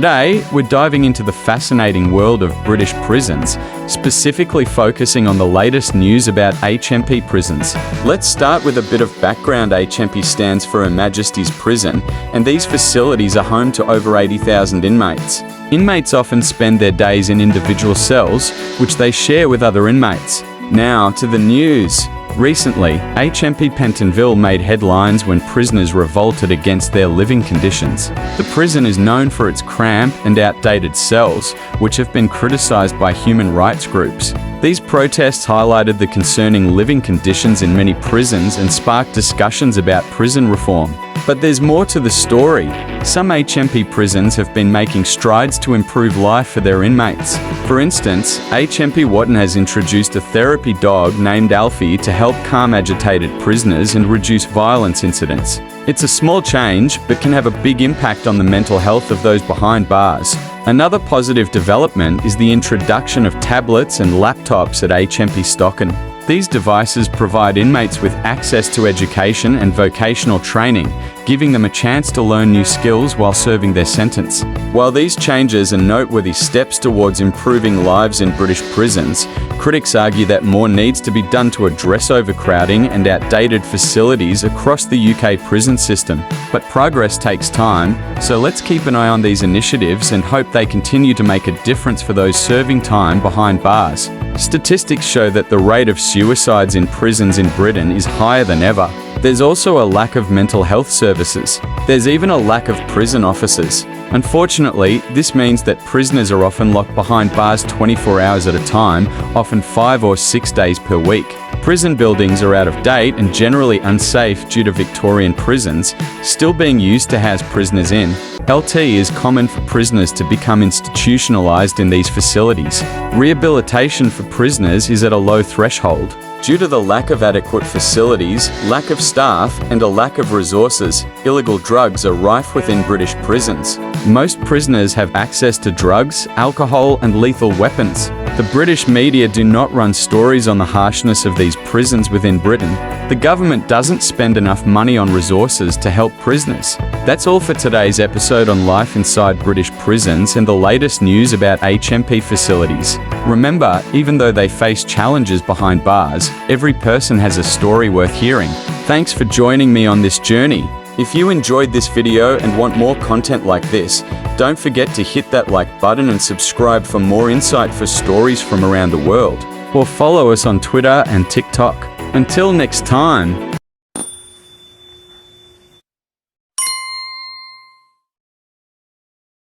Today, we're diving into the fascinating world of British prisons, specifically focusing on the latest news about HMP prisons. Let's start with a bit of background. HMP stands for Her Majesty's Prison, and these facilities are home to over 80,000 inmates. Inmates often spend their days in individual cells, which they share with other inmates. Now to the news. Recently, HMP Pentonville made headlines when prisoners revolted against their living conditions. The prison is known for its cramped and outdated cells, which have been criticised by human rights groups. These protests highlighted the concerning living conditions in many prisons and sparked discussions about prison reform. But there's more to the story. Some HMP prisons have been making strides to improve life for their inmates. For instance, HMP Wotton has introduced a therapy dog named Alfie to help calm agitated prisoners and reduce violence incidents. It's a small change, but can have a big impact on the mental health of those behind bars. Another positive development is the introduction of tablets and laptops at HMP Stockton. These devices provide inmates with access to education and vocational training, giving them a chance to learn new skills while serving their sentence. While these changes are noteworthy steps towards improving lives in British prisons, critics argue that more needs to be done to address overcrowding and outdated facilities across the UK prison system. But progress takes time, so let's keep an eye on these initiatives and hope they continue to make a difference for those serving time behind bars. Statistics show that the rate of suicides in prisons in Britain is higher than ever. There's also a lack of mental health services. There's even a lack of prison officers. Unfortunately, this means that prisoners are often locked behind bars 24 hours at a time, often 5 or 6 days per week. Prison buildings are out of date and generally unsafe due to Victorian prisons still being used to house prisoners in. LT is common for prisoners to become institutionalized in these facilities. Rehabilitation for prisoners is at a low threshold. Due to the lack of adequate facilities, lack of staff, and a lack of resources, illegal drugs are rife within British prisons. Most prisoners have access to drugs, alcohol, and lethal weapons. The British media do not run stories on the harshness of these prisons within Britain. The government doesn't spend enough money on resources to help prisoners. That's all for today's episode on life inside British prisons and the latest news about HMP facilities. Remember, even though they face challenges behind bars, every person has a story worth hearing. Thanks for joining me on this journey. If you enjoyed this video and want more content like this, don't forget to hit that like button and subscribe for more insight for stories from around the world. Or follow us on Twitter and TikTok. Until next time.